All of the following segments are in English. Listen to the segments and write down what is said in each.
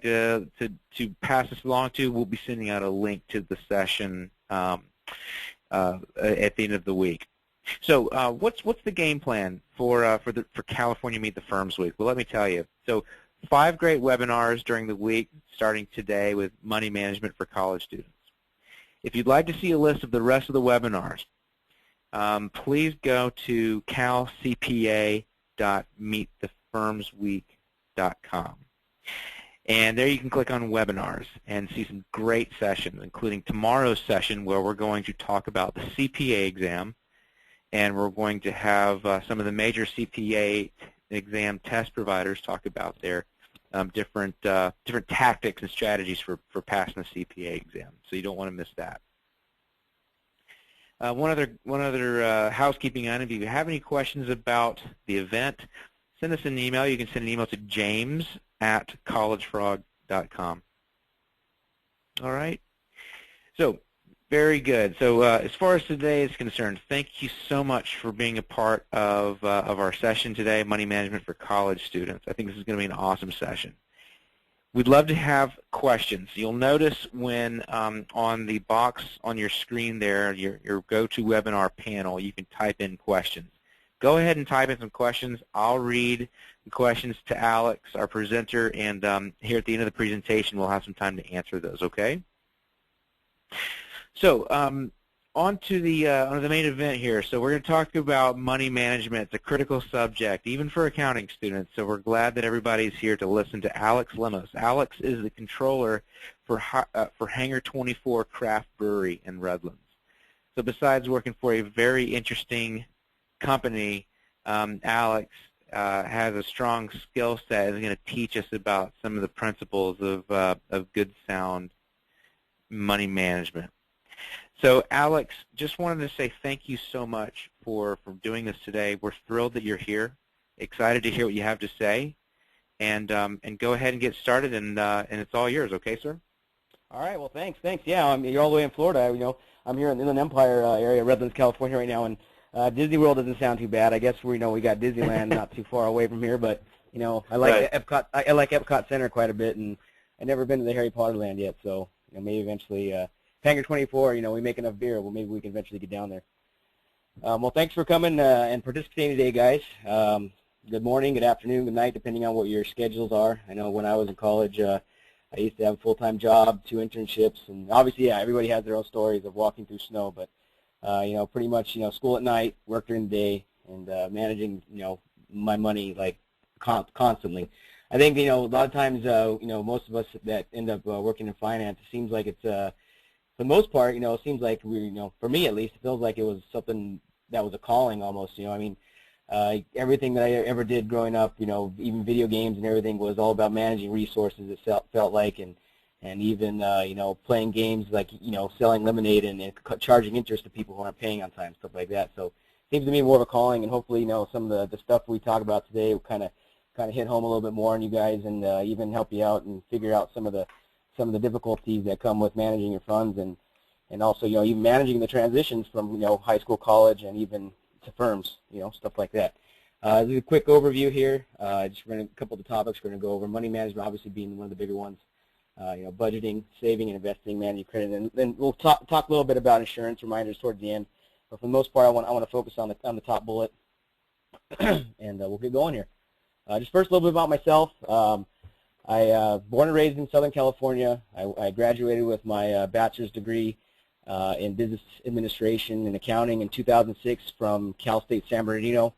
to pass this along to, we'll be sending out a link to the session at the end of the week. So what's the game plan for California Meet the Firms Week? Well, let me tell you. So 5 great webinars during the week, starting today with money management for college students. If you'd like to see a list of the rest of the webinars, please go to calcpa.meetthefirmsweek.com. And there you can click on webinars and see some great sessions, including tomorrow's session where we're going to talk about the CPA exam, and we're going to have some of the major CPA exam test providers talk about their different tactics and strategies for passing the CPA exam. So you don't want to miss that. One other housekeeping item. If you have any questions about the event, send us an email. You can send an email to james@collegefrog.com. All right. So very good. So as far as today is concerned, thank you so much for being a part of our session today, Money Management for College Students. I think this is going to be an awesome session. We'd love to have questions. You'll notice when on the box on your screen there, your GoToWebinar panel, you can type in questions. Go ahead and type in some questions. I'll read the questions to Alex, our presenter, and here at the end of the presentation, we'll have some time to answer those, okay? So on to the main event here. So we're going to talk about money management. It's a critical subject, even for accounting students. So we're glad that everybody's here to listen to Alex Lemos. Alex is the controller for Hangar 24 Craft Brewery in Redlands. So besides working for a very interesting company, Alex has a strong skill set and is going to teach us about some of the principles of good, sound money management. So Alex, just wanted to say thank you so much for doing this today. We're thrilled that you're here, excited to hear what you have to say, and go ahead and get started, and it's all yours, okay, sir? All right, well, thanks. Yeah, you're all the way in Florida. You know, I'm here in the Inland Empire area, Redlands, California right now, and Disney World doesn't sound too bad. I guess we got Disneyland not too far away from here, but you know, I like Epcot. I like Epcot Center quite a bit, and I've never been to the Harry Potter land yet, so you know, maybe eventually. Hangar 24, you know, we make enough beer. Well, maybe we can eventually get down there. Well, thanks for coming and participating today, guys. Good morning, good afternoon, good night, depending on what your schedules are. I know when I was in college, I used to have a full-time job, 2 internships, and obviously, yeah, everybody has their own stories of walking through snow. But you know, pretty much, you know, school at night, work during the day, and managing, you know, my money like constantly. I think, you know, a lot of times, you know, most of us that end up working in finance, it seems like it's for the most part, you know, it seems like we, you know, for me at least, it feels like it was something that was a calling almost, you know. I mean, everything that I ever did growing up, you know, even video games and everything was all about managing resources, it felt like, and even, you know, playing games like, you know, selling lemonade and charging interest to people who aren't paying on time, stuff like that. So it seems to me more of a calling, and hopefully, you know, some of the stuff we talk about today will kind of hit home a little bit more on you guys, and even help you out and figure out some of the difficulties that come with managing your funds, and also, you know, even managing the transitions from, you know, high school, college, and even to firms, you know, stuff like that. This is a quick overview here. Just running a couple of the topics we're going to go over. Money management, obviously, being one of the bigger ones. You know, budgeting, saving, and investing, managing credit, and then we'll talk a little bit about insurance reminders towards the end. But for the most part, I want to focus on the top bullet, and we'll get going here. Just first, a little bit about myself. I born and raised in Southern California. I graduated with my bachelor's degree in business administration and accounting in 2006 from Cal State San Bernardino.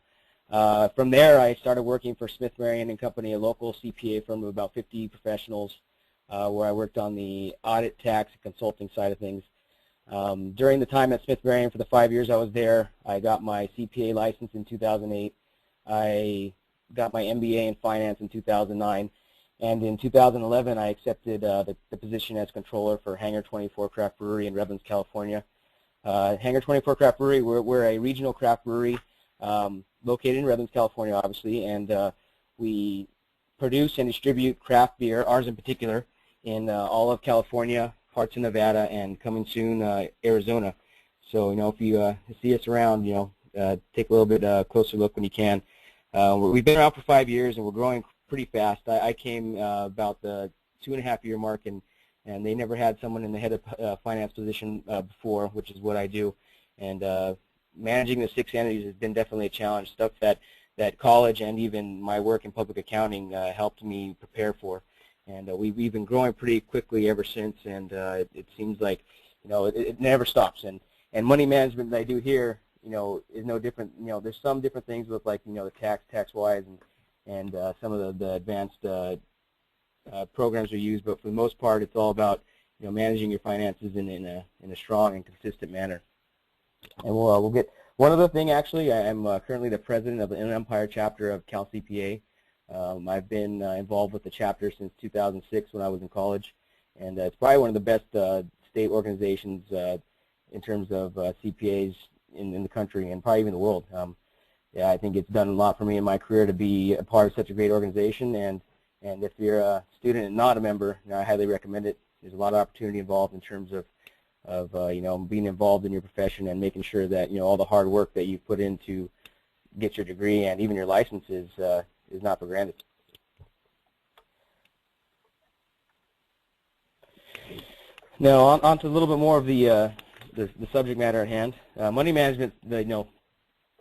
From there, I started working for Smith Marian & Company, a local CPA firm of about 50 professionals, where I worked on the audit, tax, and consulting side of things. During the time at Smith Marian, for the 5 years I was there, I got my CPA license in 2008. I got my MBA in finance in 2009. And in 2011, I accepted the position as controller for Hangar 24 Craft Brewery in Redlands, California. Hangar 24 Craft Brewery, we're a regional craft brewery located in Redlands, California, obviously, and we produce and distribute craft beer, ours in particular, in all of California, parts of Nevada, and coming soon, Arizona. So, you know, if you see us around, you know, take a little bit closer look when you can. We've been around for 5 years, and we're growing pretty fast. I came about the 2.5-year mark, and they never had someone in the head of finance position before, which is what I do. And managing the 6 entities has been definitely a challenge, stuff that college and even my work in public accounting helped me prepare for. And we've been growing pretty quickly ever since, and it seems like, it never stops. And money management that I do here, is no different. There's some different things with, like, the tax-wise and some of the advanced programs are used, but for the most part, it's all about managing your finances in a strong and consistent manner. And we'll get one other thing. Actually, I'm currently the president of the Inland Empire chapter of Cal CPA. I've been involved with the chapter since 2006 when I was in college, and it's probably one of the best state organizations in terms of CPAs in the country and probably even the world. Yeah, I think it's done a lot for me in my career to be a part of such a great organization, and if you're a student and not a member, I highly recommend it. There's a lot of opportunity involved in terms of being involved in your profession and making sure that all the hard work that you put in to get your degree and even your license is not for granted. Now on to a little bit more of the subject matter at hand. Money management,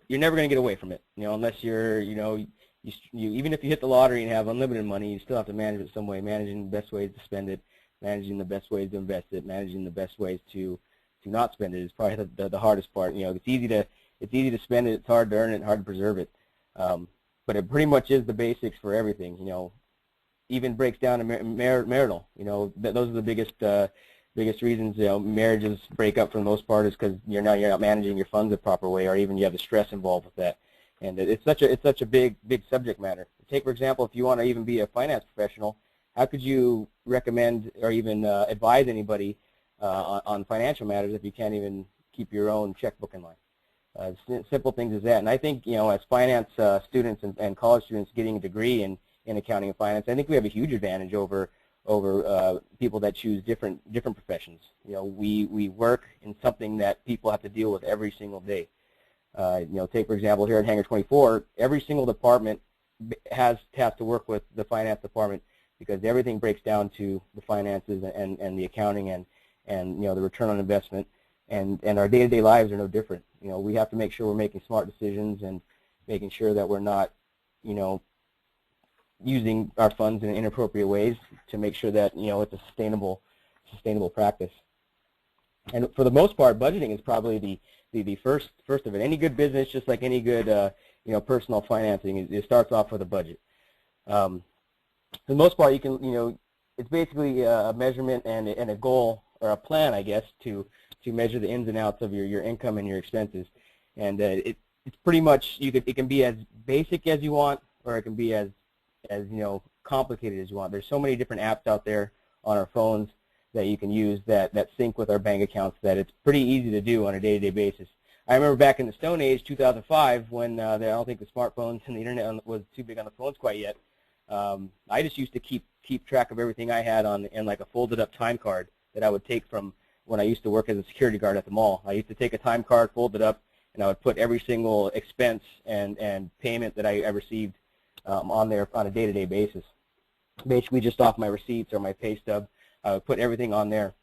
you're never going to get away from it, unless you're, even if you hit the lottery and have unlimited money, you still have to manage it some way, managing the best ways to spend it, managing the best ways to invest it, managing the best ways to not spend it is probably the hardest part. It's easy to spend it, it's hard to earn it, hard to preserve it. But it pretty much is the basics for everything. Even breaks down to marital. Those are the biggest reasons marriages break up for the most part is because you're not managing your funds the proper way, or even you have the stress involved with that. And it's such a big subject matter. Take, for example, if you want to even be a finance professional, how could you recommend or even advise anybody on financial matters if you can't even keep your own checkbook in line? Simple things as that. And I think, as finance students and college students getting a degree in accounting and finance, I think we have a huge advantage over people that choose different professions. We work in something that people have to deal with every single day. Take, for example, here at Hangar 24, every single department has to work with the finance department because everything breaks down to the finances and the accounting and the return on investment, and our day-to-day lives are no different. We have to make sure we're making smart decisions and making sure that we're not, using our funds in inappropriate ways to make sure that it's a sustainable practice. And for the most part, budgeting is probably the first of it. Any good business, just like any good personal financing, it starts off with a budget. For the most part, you can it's basically a measurement and a goal or a plan, I guess, to measure the ins and outs of your income and your expenses. And it's pretty much it can be as basic as you want, or it can be as complicated as you want. There's so many different apps out there on our phones that you can use that sync with our bank accounts that it's pretty easy to do on a day-to-day basis. I remember back in the Stone Age, 2005, when I don't think the smartphones and the internet was too big on the phones quite yet. I just used to keep track of everything I had in like a folded-up time card that I would take from when I used to work as a security guard at the mall. I used to take a time card, fold it up, and I would put every single expense and payment that I received on there on a day-to-day basis. Basically just off my receipts or my pay stub. I would put everything on there,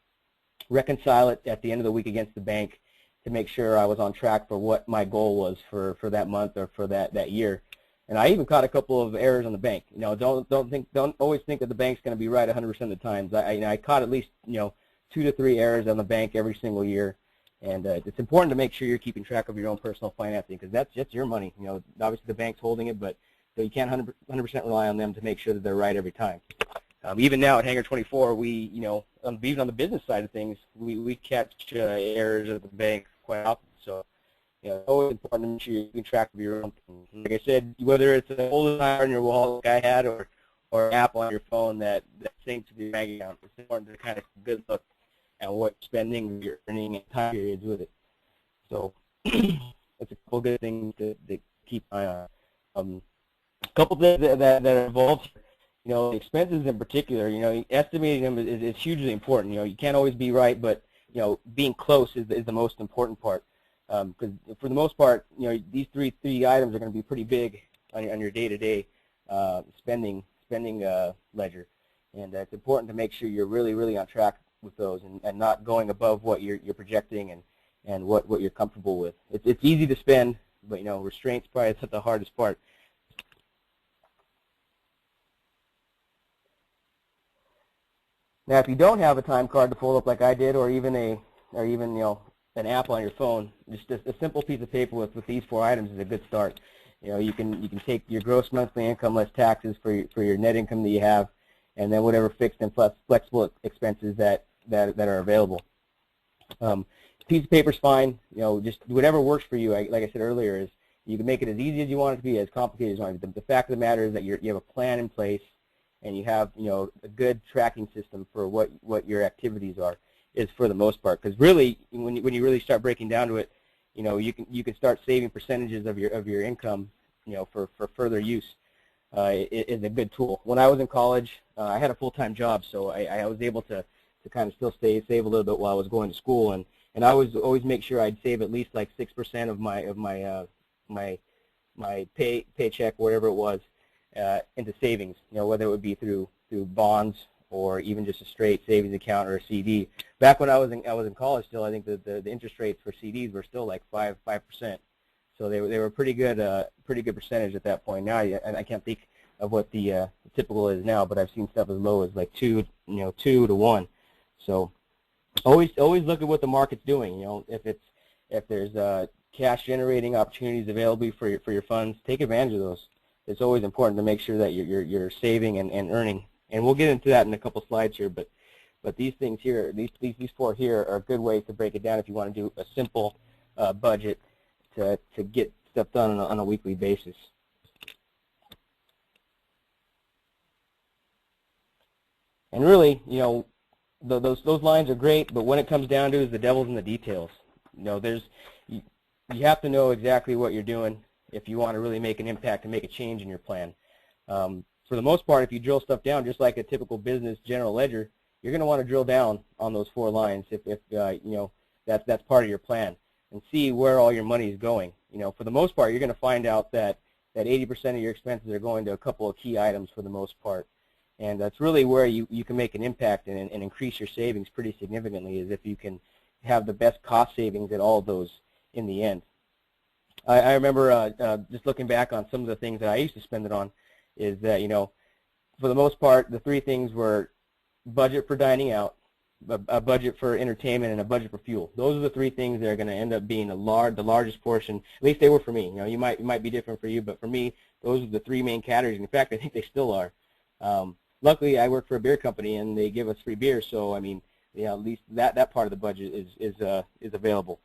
reconcile it at the end of the week against the bank to make sure I was on track for what my goal was for that month or for that year. And I even caught a couple of errors on the bank. Don't always think that the bank's going to be right 100% of the times. I caught at least 2 to 3 errors on the bank every single year. And it's important to make sure you're keeping track of your own personal financing because that's just your money. Obviously the bank's holding it, but so you can't 100% rely on them to make sure that they're right every time. Even now at Hangar 24, we, even on the business side of things, we catch errors at the bank quite often. So, it's always important to make sure you're keeping track of your own things. Like I said, whether it's a whole on your wallet like I had or an app on your phone that syncs to the bank account, it's important to kind of take a good look at what spending you're earning and time periods with it. So, it's a couple good things to keep an eye on. A couple things that are involved. Expenses in particular, estimating them is hugely important. You can't always be right, but, being close is the most important part. Because for the most part, these three items are going to be pretty big on your day-to-day spending ledger. And it's important to make sure you're really on track with those and not going above what you're projecting and what you're comfortable with. It's easy to spend, but you know, restraint's probably the hardest part. Now, if you don't have a time card to fold up like I did, or even you know, an app on your phone, just a simple piece of paper with these 4 items is a good start. You know, you can take your gross monthly income less taxes for your net income that you have, and then whatever fixed and flexible expenses that are available. Piece of paper's fine. You know, just whatever works for you. Like I said earlier, is you can make it as easy as you want it to be, as complicated as you want it to be. The fact of the matter is that you have a plan in place, and you have, you know, a good tracking system for what your activities are, is for the most part. Because really, when you really start breaking down to it, you know, you can start saving percentages of your income, you know, for further use. It is a good tool. When I was in college, I had a full-time job, so I was able to kind of still save a little bit while I was going to school, and I always make sure I'd save at least like 6% of my paycheck, whatever it was, into savings. You know, whether it would be through bonds or even just a straight savings account or a CD. Back when I was in college, still, I think the interest rates for CDs were still like 5%. So they were pretty good percentage at that point. Now I can't think of what the typical is now, but I've seen stuff as low as like 2 to 1. So always look at what the market's doing. You know, if there's cash generating opportunities available for your funds, take advantage of those. It's always important to make sure that you're saving and earning. And we'll get into that in a couple slides here, but these things here, these 4 here are good ways to break it down if you want to do a simple budget to get stuff done on a weekly basis. And really, you know, those lines are great, but when it comes down to it, is the devil's in the details. You know, you have to know exactly what you're doing if you want to really make an impact and make a change in your plan. For the most part, if you drill stuff down, just like a typical business general ledger, you're going to want to drill down on those 4 lines if you know, that's part of your plan, and see where all your money is going. You know, for the most part, you're going to find out that 80% of your expenses are going to a couple of key items for the most part. And that's really where you can make an impact and increase your savings pretty significantly, is if you can have the best cost savings at all of those in the end. I remember just looking back on some of the things that I used to spend it on, is that, you know, for the most part, the 3 things were budget for dining out, a budget for entertainment, and a budget for fuel. Those are the 3 things that are going to end up being the largest portion. At least they were for me. You know, it might be different for you, but for me, those are the 3 main categories. In fact, I think they still are. Luckily, I work for a beer company, and they give us free beer, so I mean, you know, at least that part of the budget is available.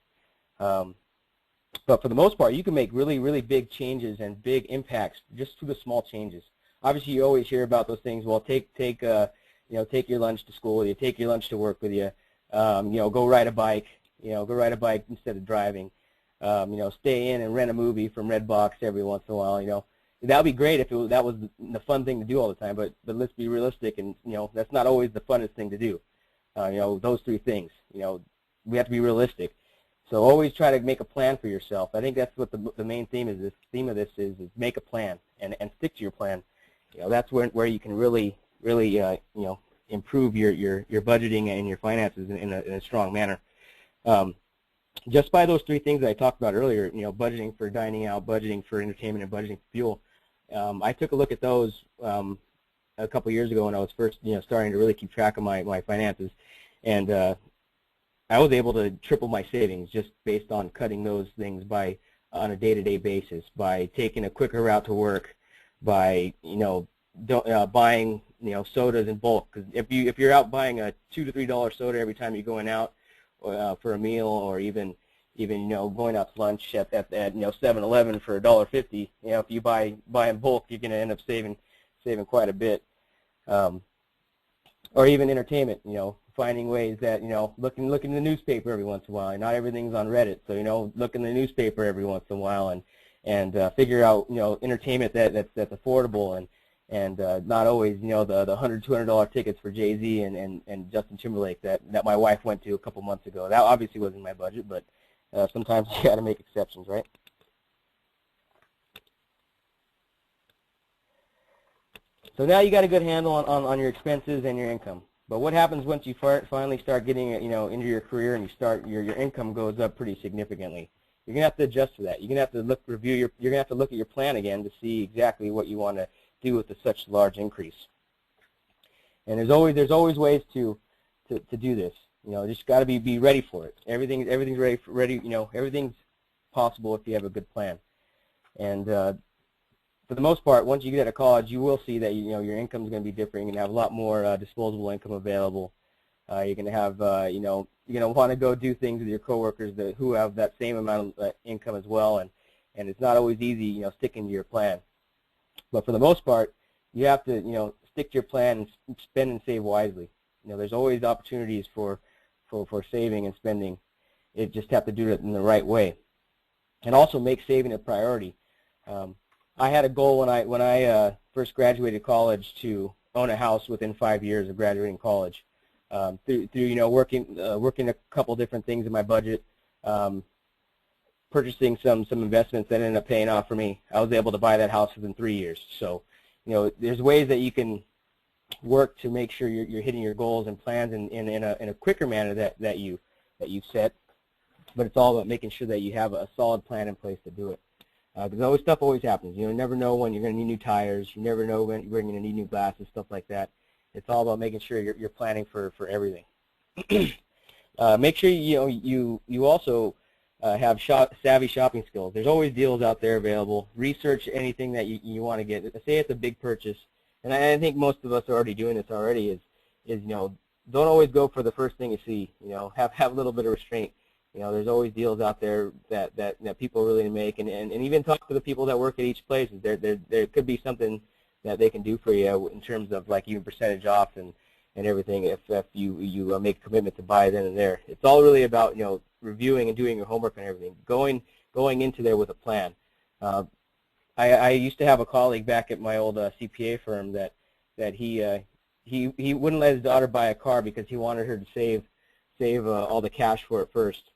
But for the most part, you can make really big changes and big impacts just through the small changes. Obviously, you always hear about those things. Well, take your lunch to school. You take your lunch to work with you. You know, go ride a bike. You know, go ride a bike instead of driving. You know, stay in and rent a movie from Redbox every once in a while. You know, that would be great if that was the fun thing to do all the time. But let's be realistic, and you know, that's not always the funnest thing to do. You know, those 3 things. You know, we have to be realistic. So always try to make a plan for yourself. I think that's what the main theme is. This theme of this is make a plan and stick to your plan. You know, that's where you can really you know, improve your budgeting and your finances in a strong manner. Just by those 3 things that I talked about earlier, you know, budgeting for dining out, budgeting for entertainment, and budgeting for fuel. I took a look at those a couple years ago when I was first, you know, starting to really keep track of my finances, and I was able to triple my savings just based on cutting those things on a day-to-day basis, by taking a quicker route to work, by, you know, buying, you know, sodas in bulk. Because if you're out buying a $2 to $3 soda every time you're going out for a meal, or even you know, going out to lunch at you know, 7-Eleven for $1.50, you know, if you buy in bulk, you're going to end up saving quite a bit. Or even entertainment, you know, finding ways that, you know, look in the newspaper every once in a while. And not everything's on Reddit, so, you know, look in the newspaper every once in a while and figure out, you know, entertainment that's affordable and not always, you know, the $100, $200 tickets for Jay-Z and Justin Timberlake that my wife went to a couple months ago. That obviously wasn't my budget, but sometimes you got to make exceptions, right? So now you got a good handle on your expenses and your income. But what happens once you finally start getting into your career and you start your income goes up pretty significantly? You're gonna have to adjust to that. You're gonna have to you're gonna have to look at your plan again to see exactly what you want to do with such large increase. And there's always ways to do this. Just got to be ready for it. Everything's ready. Everything's possible if you have a good plan. And for the most part, once you get out of college, you will see that your income is going to be different. You're going to have a lot more disposable income available. You're going to have you're going to want to go do things with your coworkers who have that same amount of income as well. And it's not always easy, sticking to your plan. But for the most part, you have to stick to your plan and spend and save wisely. There's always opportunities for saving and spending. You just have to do it in the right way, and also make saving a priority. I had a goal when I first graduated college to own a house within 5 years of graduating college. Through working a couple different things in my budget, purchasing some investments that ended up paying off for me, I was able to buy that house within 3 years. So there's ways that you can work to make sure you're hitting your goals and plans in a quicker manner that you've set. But it's all about making sure that you have a solid plan in place to do it. Because stuff always happens. You never know when you're going to need new tires. You never know when you're going to need new glasses, stuff like that. It's all about making sure you're planning for everything. Make sure you also have savvy shopping skills. There's always deals out there available. Research anything that you want to get. Say it's a big purchase, and I think most of us are already doing this already. Is don't always go for the first thing you see. Have a little bit of restraint. There's always deals out there that people really make, and even talk to the people that work at each place. There could be something that they can do for you in terms of like even percentage off and everything if you make a commitment to buy then and there. It's all really about reviewing and doing your homework and everything. Going into there with a plan. I used to have a colleague back at my old CPA firm that he wouldn't let his daughter buy a car because he wanted her to save all the cash for it first.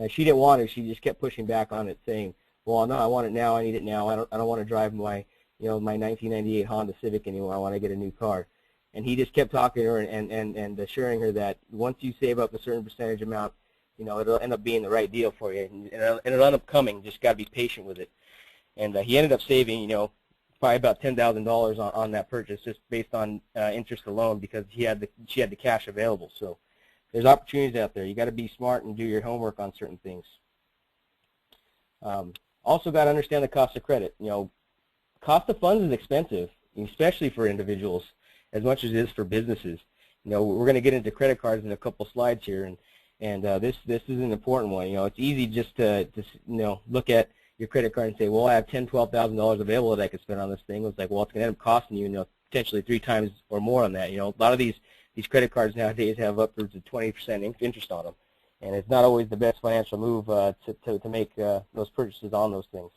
She didn't want it. She just kept pushing back on it, saying, "Well, no, I want it now. I need it now. I don't want to drive my my 1998 Honda Civic anymore. I want to get a new car." And he just kept talking to her and assuring her that once you save up a certain percentage amount, it'll end up being the right deal for you, and it'll end up coming. Just got to be patient with it. And he ended up saving, probably about $10,000 on that purchase just based on interest alone because she had the cash available. So there's opportunities out there. You got to be smart and do your homework on certain things. Also got to understand the cost of credit. Cost of funds is expensive, especially for individuals, as much as it is for businesses. We're going to get into credit cards in a couple slides here, and this is an important one. It's easy just to look at your credit card and say, well, I have $10,000, $12,000 available that I could spend on this thing. It's like, well, it's going to end up costing you, potentially 3 times or more on that. A lot of these credit cards nowadays have upwards of 20% interest on them, and it's not always the best financial move to make those purchases on those things.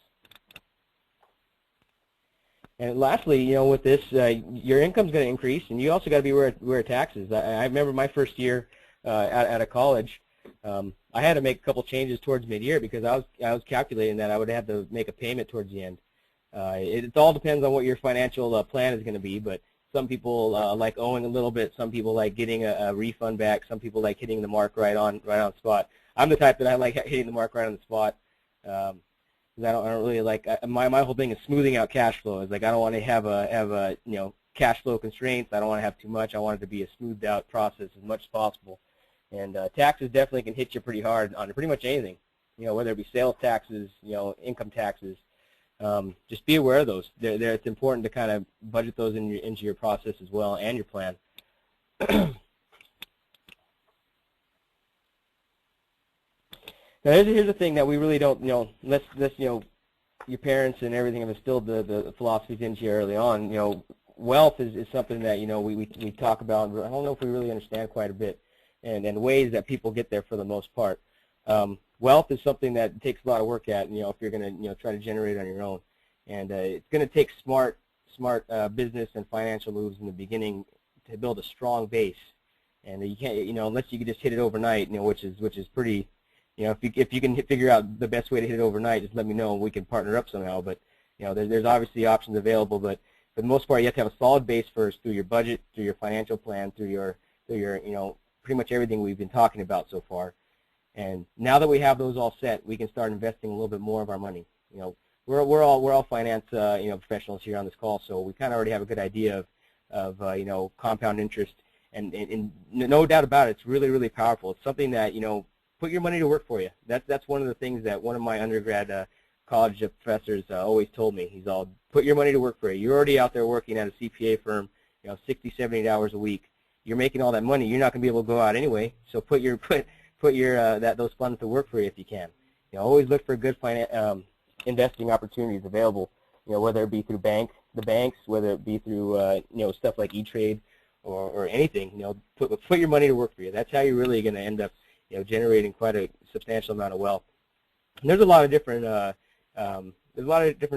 And lastly, with this, your income's going to increase, and you also got to be aware of taxes. I remember my first year out of college, I had to make a couple changes towards mid-year because I was calculating that I would have to make a payment towards the end. It all depends on what your financial plan is going to be, but some people like owing a little bit. Some people like getting a refund back. Some people like hitting the mark right on spot. I'm the type that I like hitting the mark right on the spot. I don't really like my whole thing is smoothing out cash flow. It's like I don't want to have cash flow constraints. I don't want to have too much. I want it to be a smoothed out process as much as possible. And taxes definitely can hit you pretty hard on pretty much anything. Whether it be sales taxes, income taxes. Just be aware of those. It's important to kind of budget those into your process as well and your plan. Now, here's the thing that we really don't, unless your parents and everything have instilled the philosophies into you early on. Wealth is something that we talk about. I don't know if we really understand quite a bit, and ways that people get there for the most part. Wealth is something that takes a lot of work at, if you're going to try to generate on your own, and it's going to take smart business and financial moves in the beginning to build a strong base, and you can't, unless you can just hit it overnight, which is pretty. If you can figure out the best way to hit it overnight, just let me know and we can partner up somehow. But there's obviously options available. But for the most part, you have to have a solid base first through your budget, through your financial plan, through your pretty much everything we've been talking about so far. And now that we have those all set, we can start investing a little bit more of our money. We're all finance professionals here on this call, so we kind of already have a good idea of compound interest. And no doubt about it, it's really, really powerful. It's something that, put your money to work for you. That's one of the things that one of my undergrad college professors always told me. He's all, put your money to work for you. You're already out there working at a CPA firm, 60, 70 hours a week. You're making all that money. You're not going to be able to go out anyway. So put your those funds to work for you if you can. Always look for good investing opportunities available. Whether it be through the banks, whether it be through stuff like E-Trade or anything. Put your money to work for you. That's how you're really going to end up generating quite a substantial amount of wealth. And there's a lot of different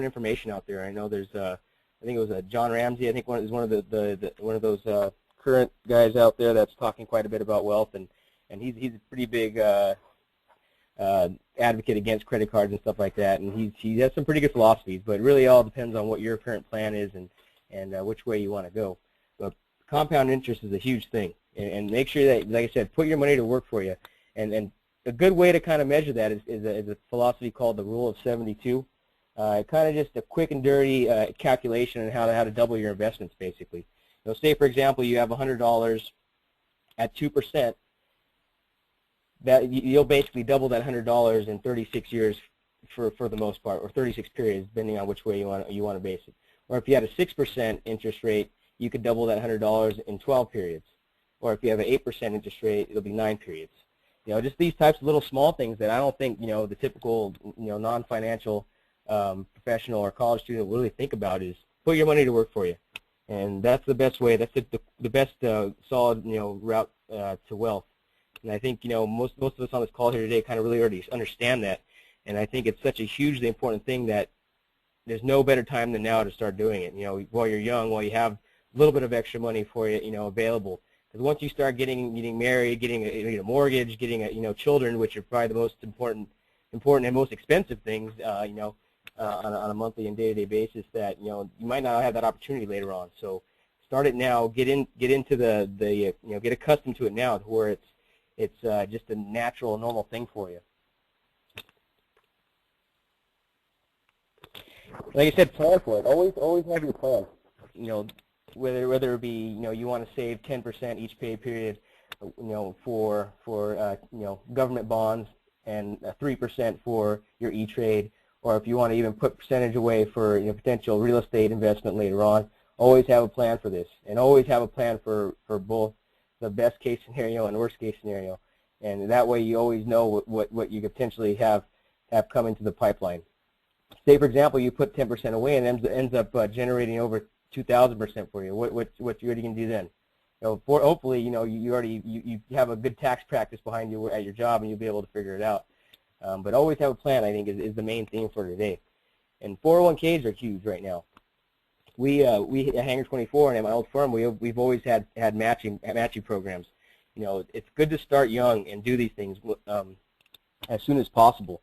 information out there. I know there's I think it was John Ramsey. I think one of those current guys out there that's talking quite a bit about wealth, and he's a pretty big advocate against credit cards and stuff like that, and he has some pretty good philosophies, but it really all depends on what your current plan is and which way you want to go. But compound interest is a huge thing, and make sure that, like I said, put your money to work for you. And a good way to kind of measure that is a philosophy called the Rule of 72. Kind of just a quick and dirty calculation on how to double your investments, basically. Say, for example, you have $100 at 2%. That you'll basically double that $100 in 36 years for the most part, or 36 periods, depending on which way you want to base it. Or if you had a 6% interest rate, you could double that $100 in 12 periods. Or if you have an 8% interest rate, it'll be 9 periods. Just these types of little small things that I don't think the typical non-financial professional or college student will really think about is put your money to work for you, and that's the best way. That's the best solid route to wealth. And I think most of us on this call here today kind of really already understand that, and I think it's such a hugely important thing that there's no better time than now to start doing it. While you're young, while you have a little bit of extra money for you, available. Because once you start getting married, getting a mortgage, getting children, which are probably the most important and most expensive things, on a monthly and day-to-day basis, that you might not have that opportunity later on. So start it now. Get into get accustomed to it now, to where it's just a natural, normal thing for you. Like I said, plan for it. Always have your plan. Whether it be you want to save 10% each pay period, for government bonds, and 3% for your E-Trade, or if you want to even put percentage away for potential real estate investment later on. Always have a plan for this, and always have a plan for both the best case scenario and worst case scenario, and that way you always know what you could potentially have come into the pipeline. Say, for example, you put 10% away and it ends up generating over 2,000% for you. What are you going to do then? Hopefully, you have a good tax practice behind you at your job, and you'll be able to figure it out. But always have a plan, I think, is the main theme for today. And 401ks are huge right now. We at Hangar 24 and at my old firm, we've always had matching programs. It's good to start young and do these things as soon as possible.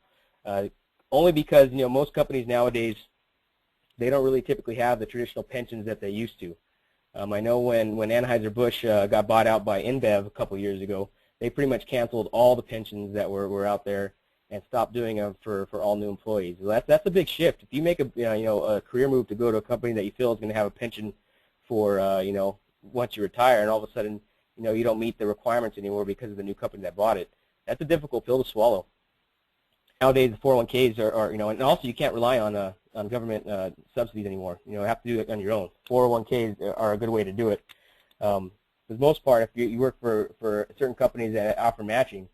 Only because most companies nowadays, they don't really typically have the traditional pensions that they used to. I know when Anheuser-Busch got bought out by InBev a couple years ago, they pretty much canceled all the pensions that were out there and stopped doing them for all new employees. Well, that's a big shift. If you make a career move to go to a company that you feel is going to have a pension for once you retire, and all of a sudden you don't meet the requirements anymore because of the new company that bought it, that's a difficult pill to swallow. Nowadays, the 401ks are and also you can't rely on government subsidies anymore. You have to do it on your own. 401ks are a good way to do it. For the most part, if you work for certain companies that offer matching,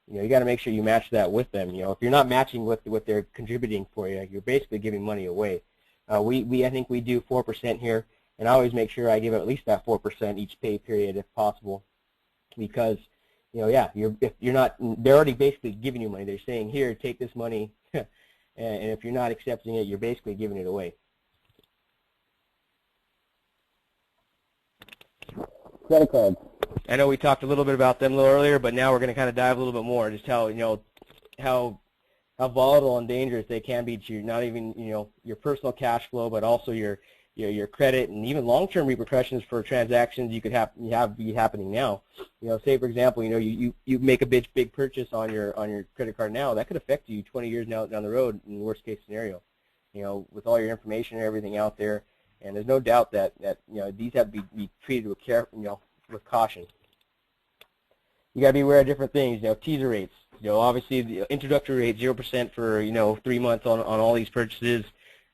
you got to make sure you match that with them. If you're not matching with what they're contributing for you, you're basically giving money away. I think we do 4% here, and I always make sure I give at least that 4% each pay period if possible, because if you're not, they're already basically giving you money. They're saying, here, take this money, and if you're not accepting it, you're basically giving it away. Credit cards. I know we talked a little bit about them a little earlier, but now we're going to kind of dive a little bit more, just how volatile and dangerous they can be to not even your personal cash flow, but also your your credit, and even long-term repercussions for transactions you could be happening now. Say for example, you make a big purchase on your credit card now, that could affect you 20 years down the road in the worst case scenario. With all your information and everything out there, and there's no doubt that these have to be treated with care, with caution. You got to be aware of different things. Teaser rates. Obviously the introductory rate 0% for 3 months on all these purchases.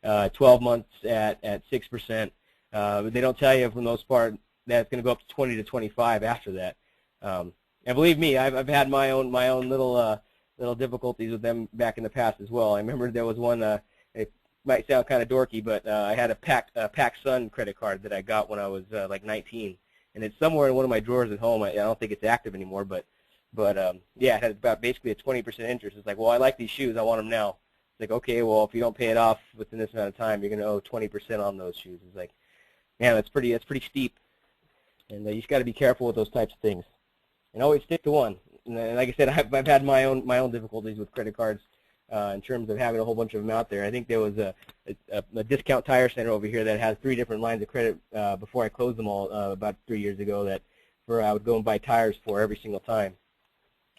12 months at 6%. But they don't tell you for the most part that it's going to go up to 20 to 25 after that. And believe me, I've had my own little difficulties with them back in the past as well. I remember there was one. It might sound kind of dorky, but I had a PacSun credit card that I got when I was like 19, and it's somewhere in one of my drawers at home. I don't think it's active anymore, but yeah, it had about basically a 20% interest. It's like, well, I like these shoes, I want them now. It's like, okay, well, if you don't pay it off within this amount of time, you're going to owe 20% on those shoes. It's like, man, that's pretty steep, and you just got to be careful with those types of things, and always stick to one. And like I said, I've had my own difficulties with credit cards in terms of having a whole bunch of them out there. I think there was a Discount Tire Center over here that has 3 different lines of credit before I closed them all about 3 years ago that I would go and buy tires for every single time.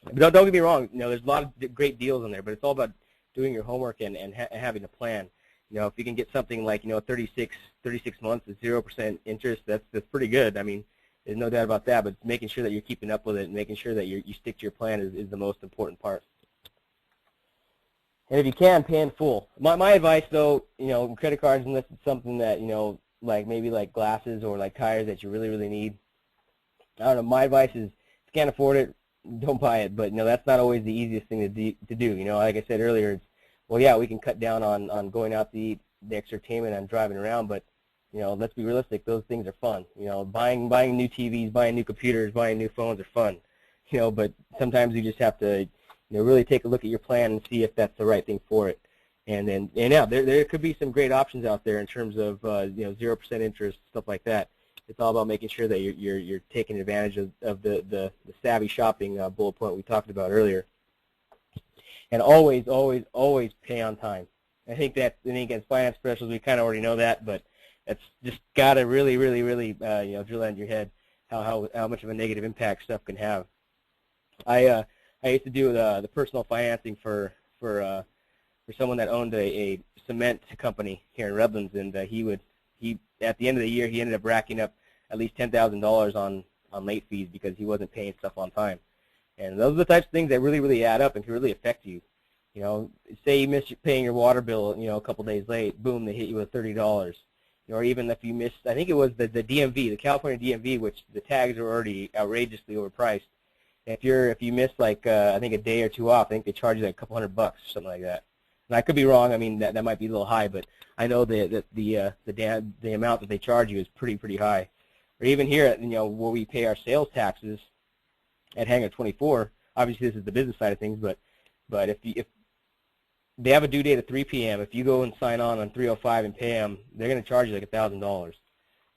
But don't get me wrong, there's a lot of great deals on there, but it's all about doing your homework and having a plan. If you can get something like 36 months at 0% interest, that's pretty good. I mean, there's no doubt about that. But making sure that you're keeping up with it and making sure that you stick to your plan is the most important part. And if you can, pay in full. My advice, though, credit cards, unless it's something that maybe like glasses or like tires that you really need. I don't know. My advice is, if you can't afford it, don't buy it. But that's not always the easiest thing to do. Like I said earlier, it's, well, yeah, we can cut down on going out to eat, the entertainment, and driving around, but let's be realistic. Those things are fun. Buying new TVs, buying new computers, buying new phones are fun. But sometimes you just have to really take a look at your plan and see if that's the right thing for it. And yeah, there could be some great options out there in terms of 0% interest, stuff like that. It's all about making sure that you're taking advantage of the savvy shopping bullet point we talked about earlier. And always pay on time. I think as finance professionals, we kind of already know that, but that's just got to really drill into your head how much of a negative impact stuff can have. I used to do the personal financing for someone that owned a cement company here in Redlands, and he at the end of the year he ended up racking up at least $10,000 on late fees because he wasn't paying stuff on time. And those are the types of things that really add up and can really affect you. Say you miss paying your water bill, a couple days late, boom, they hit you with $30. Or even if you missed, I think it was the DMV, the California DMV, which the tags are already outrageously overpriced. If you miss like I think a day or two off, I think they charge you like a couple $100 or something like that. And I could be wrong. I mean, that might be a little high, but I know that the amount that they charge you is pretty high. Or even here, where we pay our sales taxes at Hangar 24. Obviously, this is the business side of things, but if they have a due date at 3 p.m., if you go and sign on 3:05 and pay them, they're going to charge you like $1,000.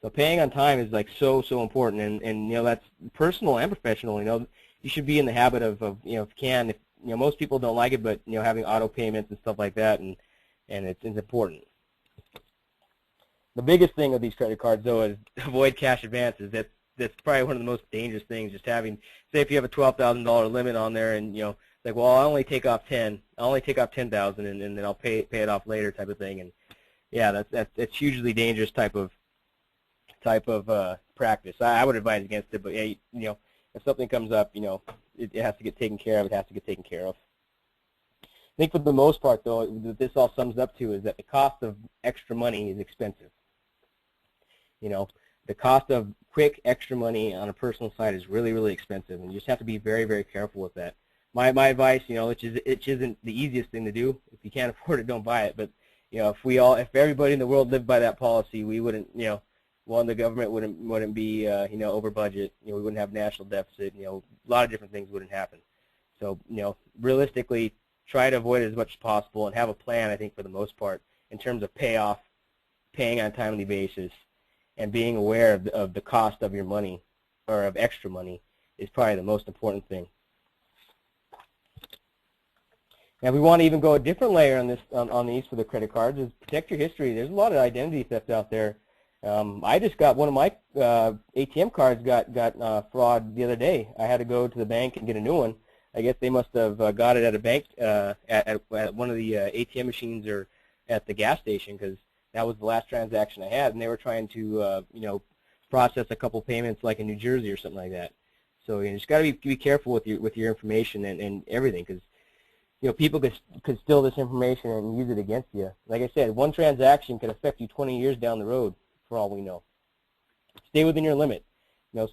So paying on time is like so important, and that's personal and professional. You should be in the habit of if you can. Most people don't like it, but having auto payments and stuff like that, and it's important. The biggest thing with these credit cards, though, is avoid cash advances. That's probably one of the most dangerous things. Just having, say, if you have a $12,000 limit on there, and like, well, I'll only take off 10. I'll only take off 10,000, and then I'll pay it off later, type of thing. And yeah, that's hugely dangerous type of practice. I would advise against it, but yeah, if something comes up, it has to get taken care of. It has to get taken care of. I think for the most part, though, what this all sums up to is that the cost of extra money is expensive. The cost of quick extra money on a personal side is really expensive, and you just have to be very careful with that. My advice, it isn't the easiest thing to do. If you can't afford it, don't buy it. But if everybody in the world lived by that policy, we wouldn't, the government wouldn't be over budget. We wouldn't have national deficit. A lot of different things wouldn't happen. So realistically, try to avoid it as much as possible and have a plan. I think for the most part, in terms of paying on a timely basis, and being aware of the cost of your money or of extra money is probably the most important thing. And we want to even go a different layer on these for the credit cards is protect your history. There's a lot of identity theft out there. I just got one of my ATM cards got fraud the other day. I had to go to the bank and get a new one. I guess they must have got it at a bank at one of the ATM machines or at the gas station, because that was the last transaction I had, and they were trying to process a couple payments like in New Jersey or something like that. So you just got to be careful with your information and everything, because people could steal this information and use it against you. Like I said, one transaction could affect you 20 years down the road, for all we know. Stay within your limit.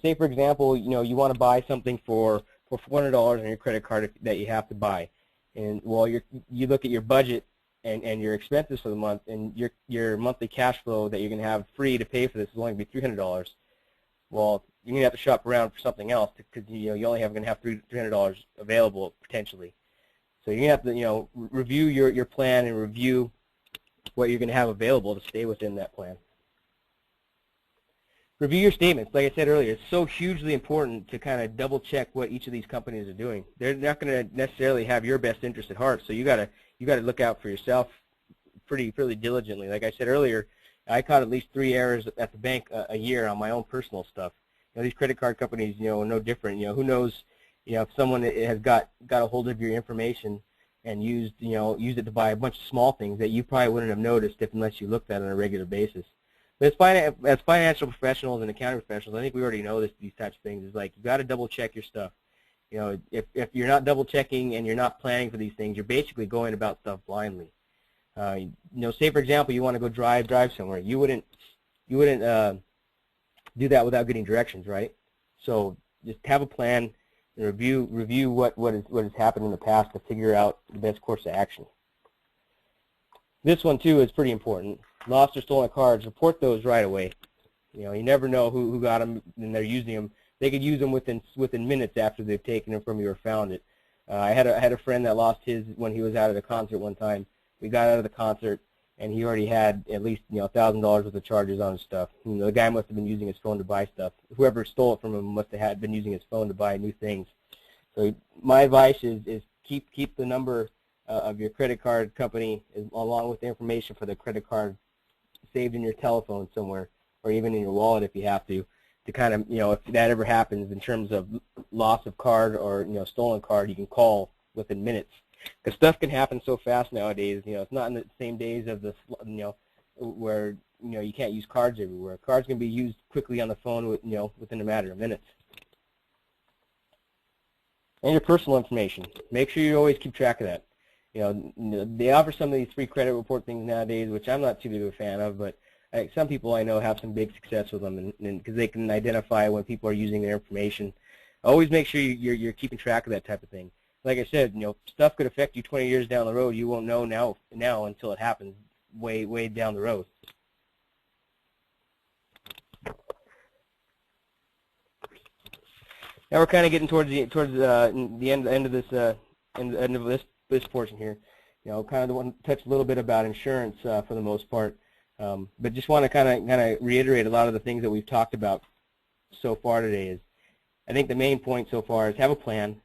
Say for example, you want to buy something for $400 on your credit card that you have to buy, and well, you look at your budget and your expenses for the month, and your monthly cash flow that you're going to have free to pay for this is only going to be $300. Well, you're going to have to shop around for something else, because you only going to have $300 available potentially. So you're going to have to review your plan and review what you're going to have available to stay within that plan. Review your statements. Like I said earlier, it's so hugely important to kind of double check what each of these companies are doing. They're not going to necessarily have your best interest at heart, so you got to look out for yourself pretty diligently. Like I said earlier, I caught at least 3 errors at the bank a year on my own personal stuff. These credit card companies, are no different. Who knows, if someone has got a hold of your information and used it to buy a bunch of small things that you probably wouldn't have noticed unless you looked at it on a regular basis. But as financial professionals and accounting professionals, I think we already know these types of things. It's like you got to double check your stuff. If you're not double checking and you're not planning for these things, you're basically going about stuff blindly. Say for example, you want to go drive somewhere. You wouldn't do that without getting directions, right? So just have a plan and review what has happened in the past to figure out the best course of action. This one too is pretty important. Lost or stolen cards, report those right away. You never know who got them and they're using them. They could use them within minutes after they've taken them from you or found it. I had a friend that lost his when he was out at a concert one time. We got out of the concert and he already had at least $1,000 worth of charges on his stuff. The guy must have been using his phone to buy stuff. Whoever stole it from him must have been using his phone to buy new things. So my advice is keep the number of your credit card company along with the information for the credit card saved in your telephone somewhere, or even in your wallet if you have to kind of, if that ever happens in terms of loss of card or, stolen card, you can call within minutes. Because stuff can happen so fast nowadays. It's not in the same days of the, where, you can't use cards everywhere. Cards can be used quickly on the phone, within a matter of minutes. And your personal information. Make sure you always keep track of that. They offer some of these free credit report things nowadays, which I'm not too big of a fan of, but some people I know have some big success with them, and because they can identify when people are using their information. Always make sure you're keeping track of that type of thing. Like I said, stuff could affect you 20 years down the road. You won't know now until it happens way down the road. Now we're kind of getting towards the end of this portion here. Kind of want to touch a little bit about insurance for the most part, but just want to kind of reiterate a lot of the things that we've talked about so far today. I think the main point so far is have a plan,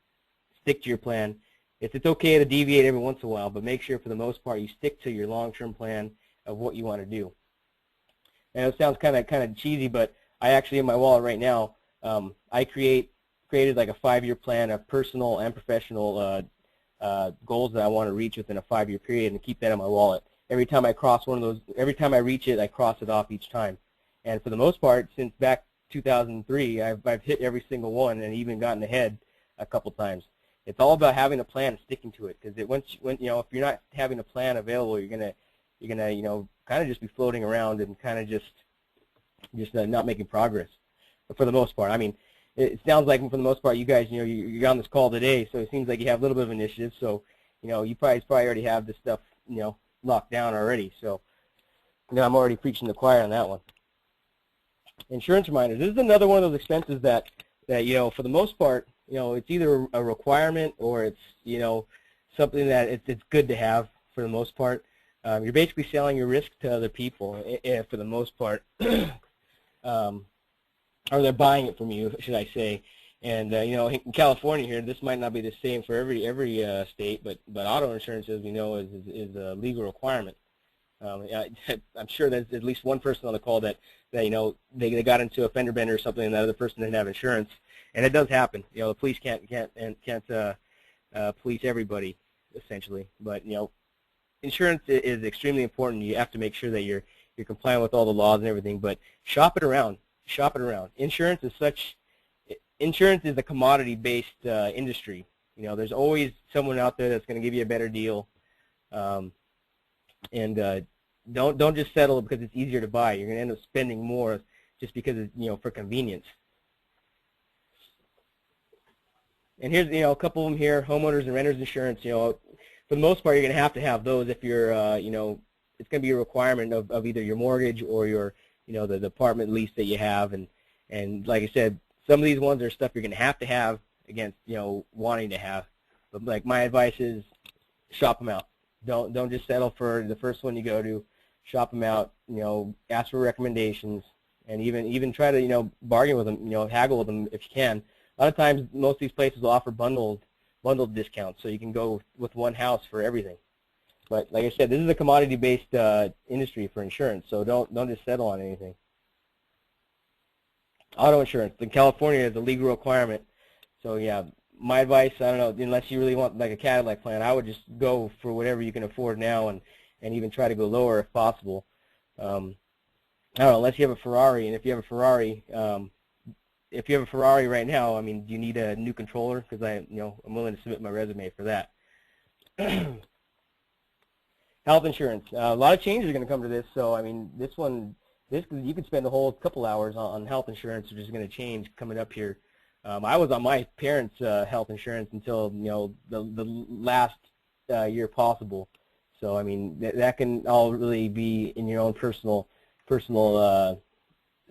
stick to your plan. It's okay to deviate every once in a while, but make sure for the most part you stick to your long-term plan of what you want to do. And it sounds kind of cheesy, but I actually in my wallet right now I created like a 5-year plan of personal and professional goals that I want to reach within a 5-year period, and keep that in my wallet. Every time I cross one of those, every time I reach it, I cross it off each time. And for the most part, since back 2003, I've hit every single one and even gotten ahead a couple times. It's all about having a plan and sticking to it, because if you're not having a plan available, you're gonna kind of just be floating around and kind of just not making progress. But for the most part, I mean, it sounds like for the most part you guys, you're on this call today, so it seems like you have a little bit of initiative. So, you probably already have this stuff, locked down already. So, I'm already preaching the choir on that one. Insurance reminders. This is another one of those expenses that for the most part, it's either a requirement or it's, something that it's good to have for the most part. You're basically selling your risk to other people for the most part. Or they're buying it from you, should I say. And in California here, this might not be the same for every state, but auto insurance, as we know, is a legal requirement. I'm sure there's at least one person on the call that they got into a fender bender or something, and that other person didn't have insurance, and it does happen. The police can't police everybody essentially, but insurance is extremely important. You have to make sure that you're compliant with all the laws and everything, but shop it around. Shop it around. Insurance is a commodity-based industry. There's always someone out there that's going to give you a better deal, and don't just settle because it's easier to buy. You're going to end up spending more just because it's, for convenience. And here's a couple of them here: homeowners and renters insurance. For the most part, you're going to have those if you're it's going to be a requirement of either your mortgage or your the apartment lease that you have, and like I said, some of these ones are stuff you're going to have against wanting to have. But like my advice is, shop them out. Don't just settle for the first one you go to. Shop them out. Ask for recommendations, and even try to bargain with them. Haggle with them if you can. A lot of times, most of these places will offer bundled discounts, so you can go with one house for everything. But like I said, this is a commodity-based industry for insurance, so don't just settle on anything. Auto insurance in California is a legal requirement, so yeah. My advice, I don't know, unless you really want like a Cadillac plan, I would just go for whatever you can afford now, and even try to go lower if possible. I don't know, unless you have a Ferrari, and if you have a Ferrari right now, I mean, do you need a new controller? Because I'm willing to submit my resume for that. Health insurance. A lot of changes are going to come to this, so I mean, you could spend a whole couple hours on health insurance, which is going to change coming up here. I was on my parents' health insurance until the last year possible. So I mean that can all really be in your own personal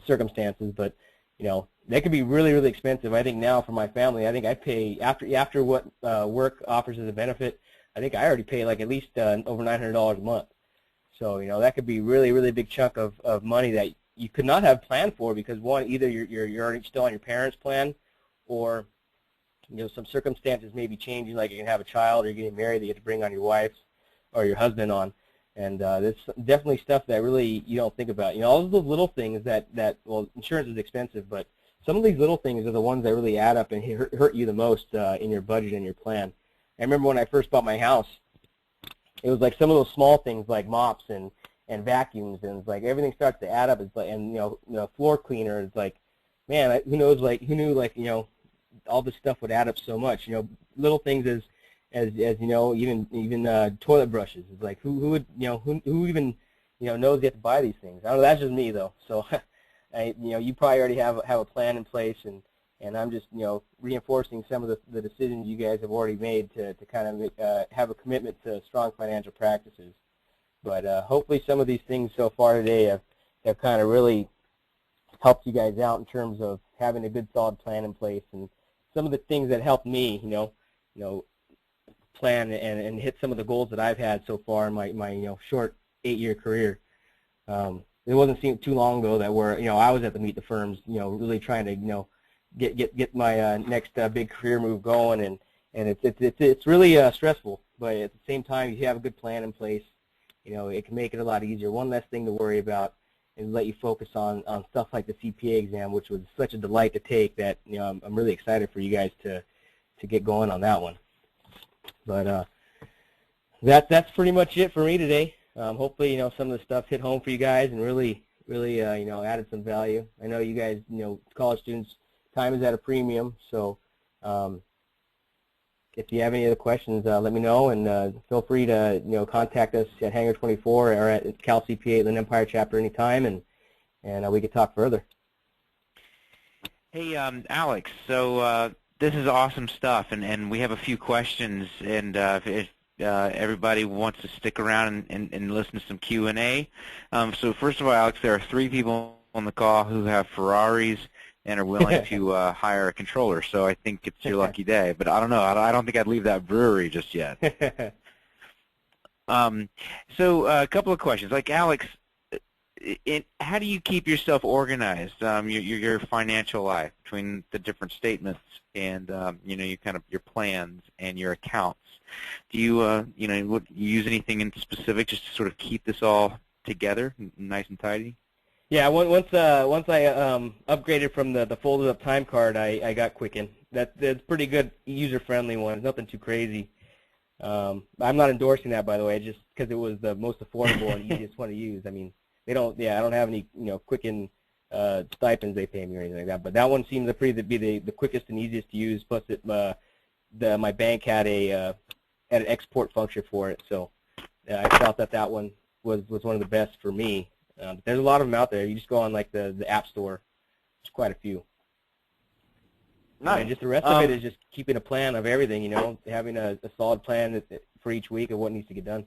circumstances, but that could be really, really expensive. I think now for my family, I think I pay after what work offers as a benefit. I think I already pay like at least over $900 a month. So that could be really, really big chunk of money that you could not have planned for, because one, either you're already still on your parents' plan, or some circumstances may be changing, like you can have a child or you're getting married that you have to bring on your wife or your husband on. And there's definitely stuff that really you don't think about. All of those little things that well, insurance is expensive, but some of these little things are the ones that really add up and hurt you the most in your budget and your plan. I remember when I first bought my house, it was like some of those small things like mops and vacuums, and it's like everything starts to add up. It's like, and floor cleaner. It's like, man, who knew all this stuff would add up so much. Little things as even toilet brushes. It's like who even knows you have to buy these things. I don't know. That's just me though. So you probably already have a plan in place, and I'm just reinforcing some of the decisions you guys have already made to kind of have a commitment to strong financial practices. But hopefully some of these things so far today have kind of really helped you guys out in terms of having a good solid plan in place, and some of the things that helped me plan and hit some of the goals that I've had so far in my short 8-year career. It wasn't too long ago that I was at the Meet the Firms, really trying to get my next big career move going, and it's really stressful, but at the same time, if you have a good plan in place, it can make it a lot easier. One less thing to worry about, and let you focus on stuff like the CPA exam, which was such a delight to take that I'm really excited for you guys to get going on that one. But that's pretty much it for me today. Hopefully some of the stuff hit home for you guys and really added some value. I know you guys college students, time is at a premium, so if you have any other questions, let me know, and feel free to contact us at Hangar 24 or at Cal CPA Inland Empire chapter anytime, and we could talk further. Hey, Alex. So this is awesome stuff, and we have a few questions, and if everybody wants to stick around and listen to some Q&A. So first of all, Alex, there are 3 people on the call who have Ferraris and are willing to hire a controller. So I think it's your lucky day. But I don't know. I don't think I'd leave that brewery just yet. So a couple of questions. Like, Alex, how do you keep yourself organized, your financial life between the different statements and your plans and your accounts? Do you you use anything in specific just to sort of keep this all together, nice and tidy? Yeah, once I upgraded from the folded up time card, I got Quicken. That's pretty good, user friendly one. It's nothing too crazy. I'm not endorsing that, by the way, just because it was the most affordable and easiest one to use. I mean, I don't have any Quicken stipends they pay me or anything like that. But that one seemed to be the quickest and easiest to use. Plus, my bank had an export function for it, so I felt that one was one of the best for me. There's a lot of them out there. You just go on like the App Store. There's quite a few. Nice. And just the rest of it is just keeping a plan of everything. Having a solid plan for each week of what needs to get done.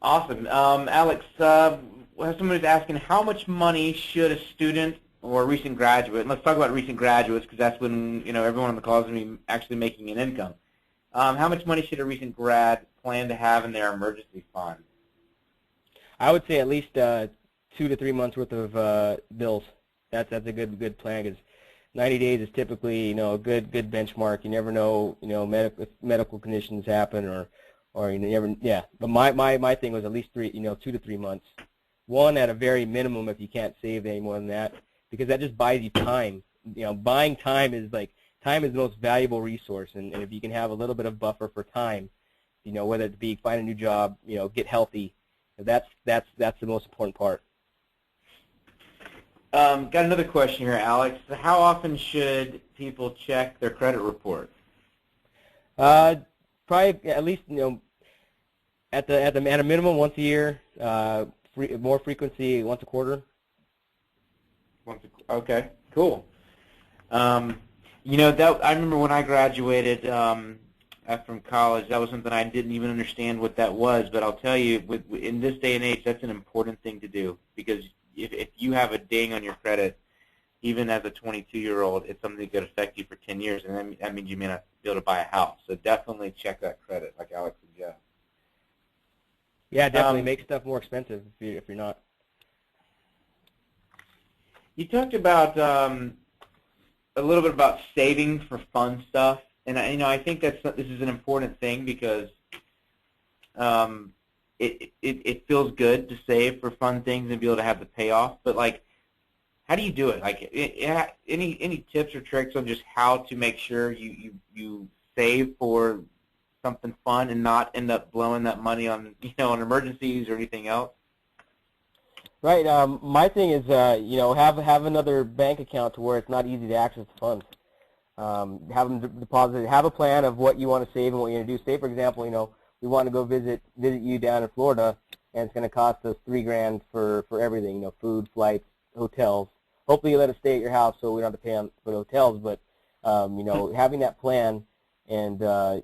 Awesome. Alex, someone is asking, how much money should a student or a recent graduate, and let's talk about recent graduates because that's when everyone on the call is going to be actually making an income. How much money should a recent grad plan to have in their emergency fund? I would say at least 2 to 3 months worth of bills. That's a good plan because 90 days is typically a good benchmark. You never know medical conditions happen or you never But my thing was at least 2 to 3 months. One at a very minimum if you can't save any more than that, because that just buys you time. Buying time is the most valuable resource, and if you can have a little bit of buffer for time, whether it be find a new job, get healthy, that's the most important part. Got another question here, Alex. How often should people check their credit report? Probably at least at a minimum once a year. More frequency once a quarter. Okay, cool. I remember when I graduated from college, that was something I didn't even understand what that was. But I'll tell you, in this day and age, that's an important thing to do because if you have a ding on your credit, even as a 22-year-old, it's something that could affect you for 10 years, and that means you may not be able to buy a house. So definitely check that credit, like Alex suggests. Yeah, definitely make stuff more expensive if you're not. You talked about a little bit about saving for fun stuff, and I think this is an important thing because it feels good to save for fun things and be able to have the payoff. But how do you do it? Any tips or tricks on just how to make sure you save for something fun and not end up blowing that money on on emergencies or anything else? Right. My thing is have another bank account to where it's not easy to access the funds. Have them deposited. Have a plan of what you want to save and what you're going to do. Say, for example, we want to go visit you down in Florida, and it's going to cost us $3,000 for everything. Food, flights, hotels. Hopefully, you let us stay at your house so we don't have to pay for the hotels. But having that plan and a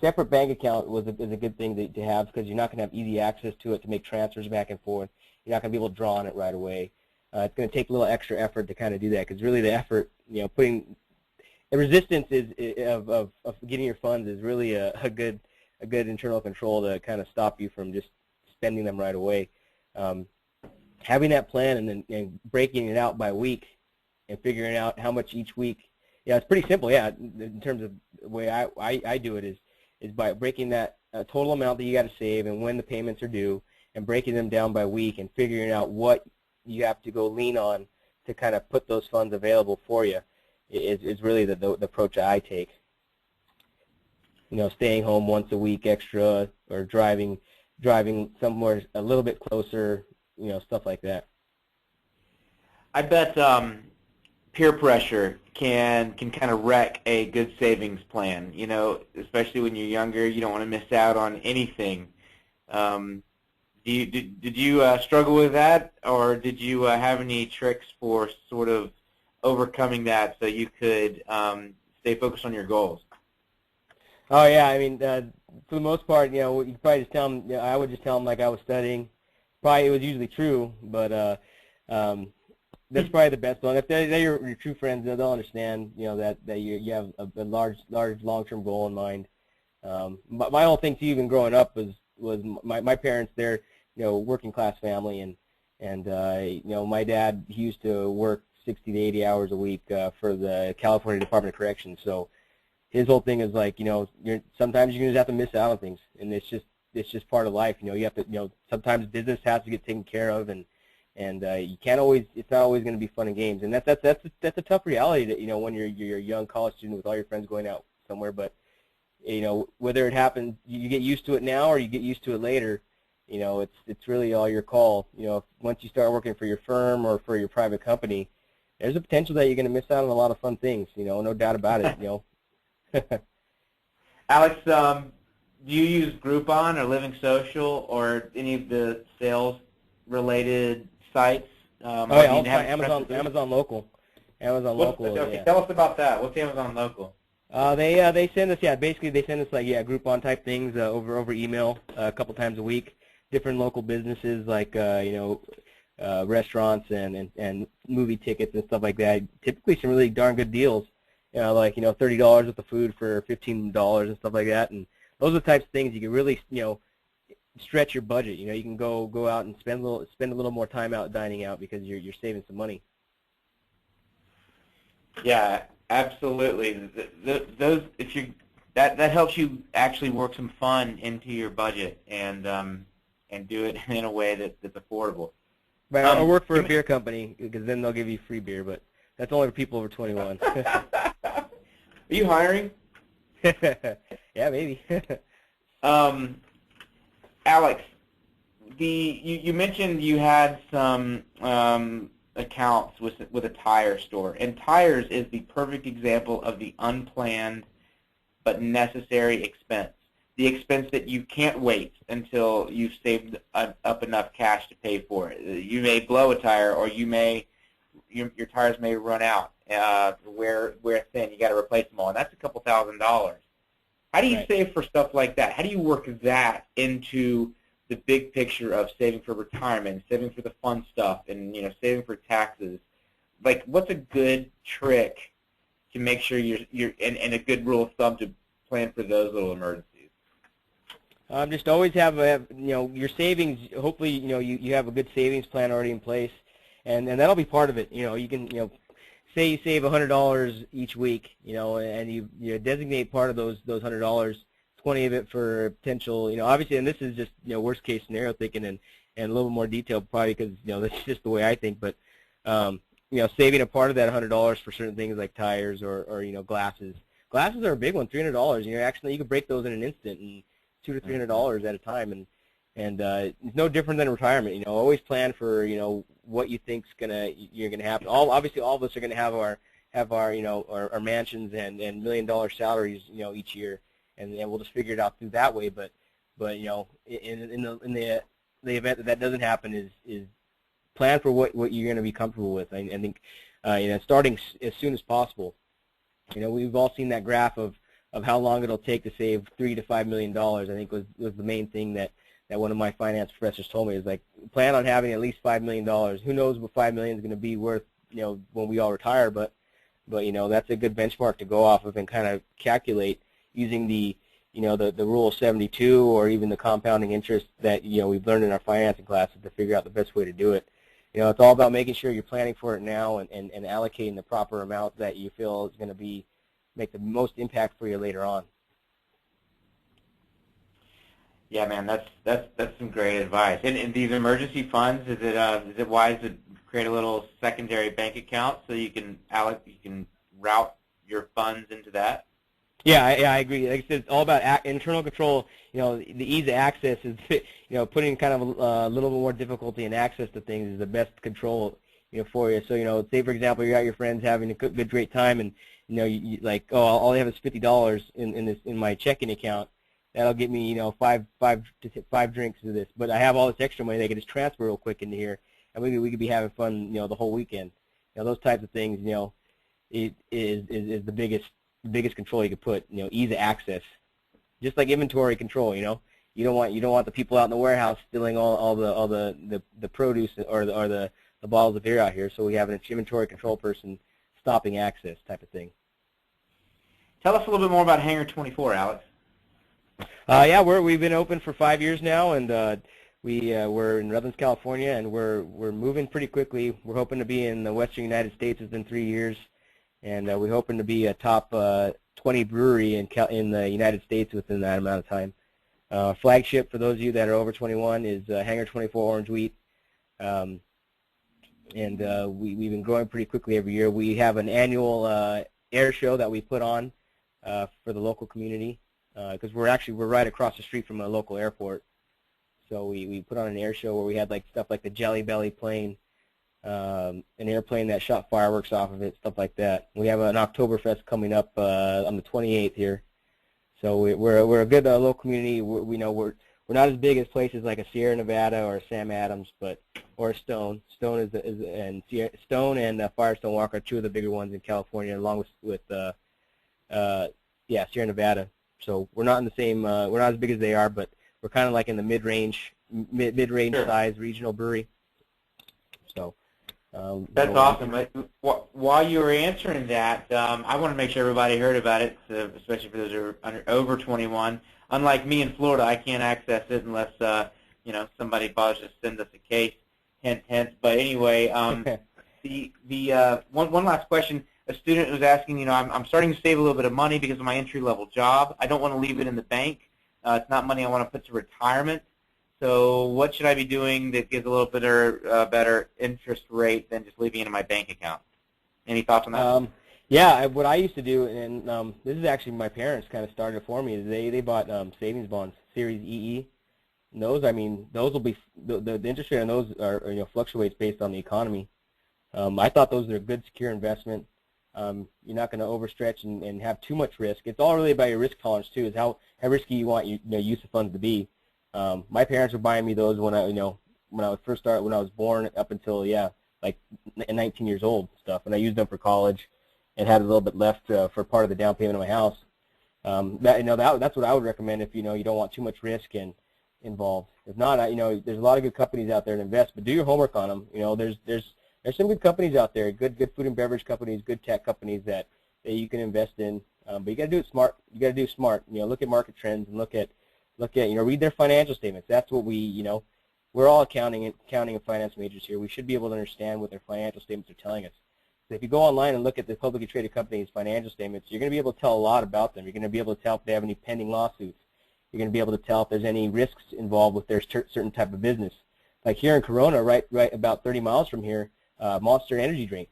separate bank account is a good thing to have because you're not going to have easy access to it to make transfers back and forth. You're not going to be able to draw on it right away. It's going to take a little extra effort to kind of do that because really the effort, putting the resistance of getting your funds is really a good internal control to kind of stop you from just spending them right away. Having that plan and breaking it out by week and figuring out how much each week. Yeah, it's pretty simple. Yeah, in terms of the way I do it is by breaking that total amount that you got to save and when the payments are due and breaking them down by week and figuring out what you have to go lean on to kind of put those funds available for you is really the approach I take. Staying home once a week extra or driving somewhere a little bit closer, stuff like that. I bet peer pressure can kind of wreck a good savings plan, especially when you're younger. You don't want to miss out on anything. Did you struggle with that, or did you have any tricks for sort of overcoming that so you could stay focused on your goals? Oh yeah, I mean, for the most part, you could probably just tell them. I would just tell them like I was studying. Probably it was usually true, but that's probably the best one. If they're your true friends, they'll understand. That you have a large long-term goal in mind. My whole thing too, even growing up, was my parents. They're working class family, and my dad, he used to work 60 to 80 hours a week for the California Department of Corrections. So his whole thing is like, sometimes you just have to miss out on things, and it's just part of life. You have to, sometimes business has to get taken care of, and you can't always. It's not always going to be fun and games, and that's a tough reality that when you're a young college student with all your friends going out somewhere. But whether it happens, you get used to it now or you get used to it later. It's really all your call. Once you start working for your firm or for your private company, there's a potential that you're going to miss out on a lot of fun things. No doubt about it. Alex, do you use Groupon or Living Social or any of the sales-related sites? Oh yeah, all the time. Amazon Local. Okay, yeah. Tell us about that. What's Amazon Local? They send us basically they send us Groupon type things over email a couple times a week. Different local businesses like restaurants and movie tickets and stuff like that. Typically some really darn good deals. Like $30 worth of food for $15 and stuff like that. And those are the types of things you can really stretch your budget. You can go out and spend a little more time out dining out because you're saving some money. Yeah, absolutely. Those that helps you actually work some fun into your budget and do it in a way that's affordable. Right. I'll work for a beer company because then they'll give you free beer, but that's only for people over 21. Are you hiring? Yeah, maybe. Alex, you mentioned you had some accounts with a tire store, and tires is the perfect example of the unplanned but necessary expense. The expense that you can't wait until you've saved up enough cash to pay for it. You may blow a tire, or your tires may run out, wear thin. You got to replace them all, and that's a couple $1,000s. How do you save for stuff like that? How do you work that into the big picture of saving for retirement, saving for the fun stuff, and saving for taxes? Like, what's a good trick to make sure you're and a good rule of thumb to plan for those little emergencies? Just always have your savings. Hopefully, you have a good savings plan already in place, and that'll be part of it. You can say you save $100 each week, and you designate part of those $100, 20 of it for potential, obviously, and this is just worst case scenario thinking and a little more detailed probably because that's just the way I think, but saving a part of that $100 for certain things like tires or glasses. Glasses are a big one, $300. Actually you could break those in an instant and $200 to $300 at a time, and it's no different than retirement. Always plan for what you think's you're gonna happen. Obviously all of us are gonna have our our mansions and $1 million salaries each year, and we'll just figure it out through that way. But in the event that doesn't happen is plan for what you're gonna be comfortable with. I think starting as soon as possible. We've all seen that graph of how long it'll take to save $3 to $5 million. I think was the main thing that one of my finance professors told me is like plan on having at least $5 million. Who knows what $5 million is going to be worth when we all retire, but that's a good benchmark to go off of and kind of calculate using the rule of 72 or even the compounding interest that we've learned in our financing classes to figure out the best way to do it. It's all about making sure you're planning for it now and allocating the proper amount that you feel is going to make the most impact for you later on. Yeah, man, that's some great advice. And these emergency funds, is it wise to create a little secondary bank account so you can route your funds into that? Yeah, I agree. Like I said, it's all about internal control. The ease of access is, putting kind of a little bit more difficulty in access to things is the best control, for you. So, say for example, you're at your friends having a good, great time, and you like, oh, all I have is $50 in my checking account. That'll get me, five drinks of this. But I have all this extra money that I can just transfer real quick into here, and maybe we could be having fun, the whole weekend. Those types of things, it is the biggest control you could put. Ease of access, just like inventory control. You don't want the people out in the warehouse stealing all the produce or the bottles of beer out here. So we have an inventory control person stopping access type of thing. Tell us a little bit more about Hangar 24, Alex. Yeah, we've been open for 5 years now, and we're in Redlands, California, and we're moving pretty quickly. We're hoping to be in the Western United States within 3 years, and we're hoping to be a top 20 brewery in the United States within that amount of time. Flagship, for those of you that are over 21, is Hangar 24 Orange Wheat. And we've been growing pretty quickly every year. We have an annual air show that we put on for the local community, because we're right across the street from a local airport. So we put on an air show where we had like stuff like the Jelly Belly plane, an airplane that shot fireworks off of it, stuff like that. We have an Oktoberfest coming up on the 28th here. So we're a good local community. We're not as big as places like a Sierra Nevada or a Sam Adams, or a Stone. Stone Stone and Firestone Walker are two of the bigger ones in California, along with Sierra Nevada. So we're not in the same. We're not as big as they are, but we're kind of like in the mid-range Sure. size regional brewery. So That's awesome. While you were answering that, I want to make sure everybody heard about it, especially for those who are over 21. Unlike me in Florida, I can't access it unless somebody bothers to send us a case. Hint, hint. But anyway, one last question. A student was asking, I'm starting to save a little bit of money because of my entry-level job. I don't want to leave it in the bank. It's not money I want to put to retirement. So what should I be doing that gives a little bit better interest rate than just leaving it in my bank account? Any thoughts on that? Yeah, what I used to do, and this is actually my parents kind of started it for me, is they bought savings bonds, Series EE. And those will be, the interest rate on those fluctuates based on the economy. I thought those are a good, secure investment. You're not going to overstretch and have too much risk. It's all really about your risk tolerance too, is how risky you want your use of funds to be. My parents were buying me those when I was born up until like 19 years old and stuff, and I used them for college and had a little bit left for part of the down payment of my house. That's what I would recommend if you don't want too much risk involved. If not, there's a lot of good companies out there to invest, but do your homework on them. There's some good companies out there, good food and beverage companies, good tech companies that you can invest in. But you got to do it smart. You got to do smart. Look at market trends and look at read their financial statements. That's what we're all accounting and finance majors here. We should be able to understand what their financial statements are telling us. So if you go online and look at the publicly traded companies' financial statements, you're going to be able to tell a lot about them. You're going to be able to tell if they have any pending lawsuits. You're going to be able to tell if there's any risks involved with their certain type of business. Like here in Corona, right about 30 miles from here, Monster Energy drink.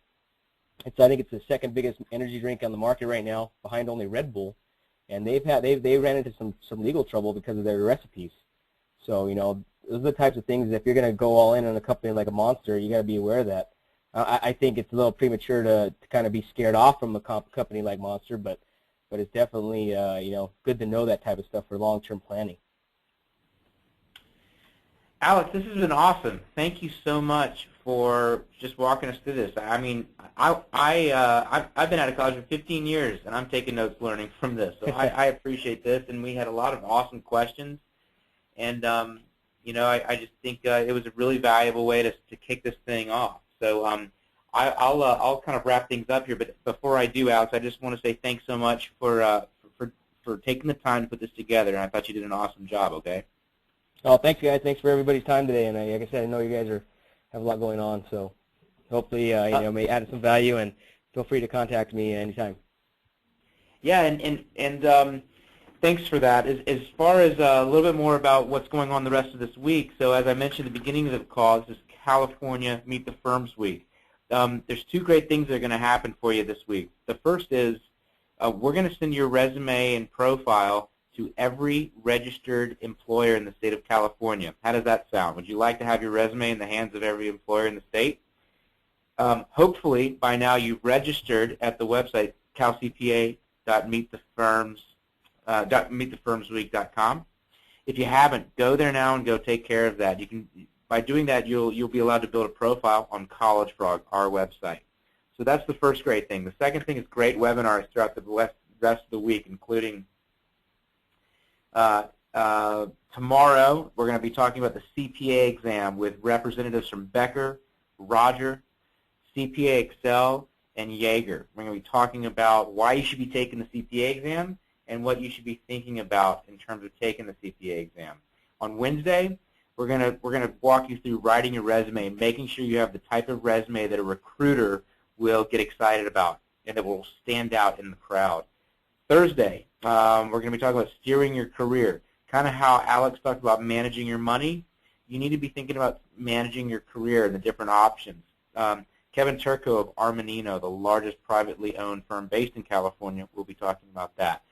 I think it's the second biggest energy drink on the market right now, behind only Red Bull, and they ran into some legal trouble because of their recipes. So those are the types of things that if you're going to go all in on a company like a Monster, you got to be aware of that. I think it's a little premature to kind of be scared off from a company like Monster, but it's definitely good to know that type of stuff for long-term planning. Alex, this has been awesome. Thank you so much for just walking us through this. I mean, I've been out of college for 15 years, and I'm taking notes learning from this. So I appreciate this, and we had a lot of awesome questions. And, I just think it was a really valuable way to kick this thing off. So I'll kind of wrap things up here. But before I do, Alex, I just want to say thanks so much for taking the time to put this together. And I thought you did an awesome job, okay? Oh, thanks, guys. Thanks for everybody's time today. And like I said, I know you guys have a lot going on, so hopefully may add some value. And feel free to contact me anytime. Yeah, and thanks for that. As far as a little bit more about what's going on the rest of this week, so as I mentioned at the beginning of the call, this is California Meet the Firms Week. There's two great things that are going to happen for you this week. The first is we're going to send your resume and profile to every registered employer in the state of California. How does that sound? Would you like to have your resume in the hands of every employer in the state? Hopefully, by now you've registered at the website calcpa.meetthefirmsweek.com. If you haven't, go there now and go take care of that. By doing that, you'll be allowed to build a profile on College Frog, our website. So that's the first great thing. The second thing is great webinars throughout the rest of the week, including tomorrow, we're going to be talking about the CPA exam with representatives from Becker, Roger, CPA Excel, and Jaeger. We're going to be talking about why you should be taking the CPA exam and what you should be thinking about in terms of taking the CPA exam. On Wednesday, we're gonna walk you through writing your resume, making sure you have the type of resume that a recruiter will get excited about and that will stand out in the crowd. Thursday, we're going to be talking about steering your career, kind of how Alex talked about managing your money. You need to be thinking about managing your career and the different options. Kevin Turco of Armanino, the largest privately owned firm based in California, will be talking about that.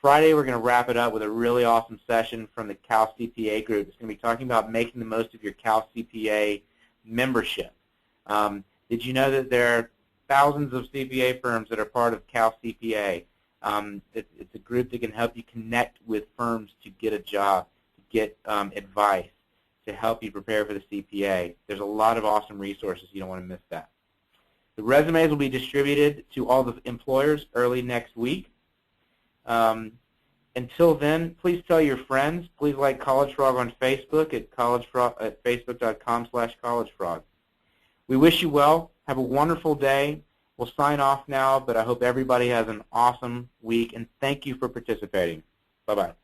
Friday, we're going to wrap it up with a really awesome session from the Cal CPA group. It's going to be talking about making the most of your Cal CPA membership. Did you know that there are thousands of CPA firms that are part of Cal CPA? It's a group that can help you connect with firms to get a job, to get advice, to help you prepare for the CPA. There's a lot of awesome resources. You don't want to miss that. The resumes will be distributed to all the employers early next week. Until then, please tell your friends. Please like College Frog on Facebook at facebook.com/collegefrog. We wish you well. Have a wonderful day. We'll sign off now, but I hope everybody has an awesome week, and thank you for participating. Bye-bye.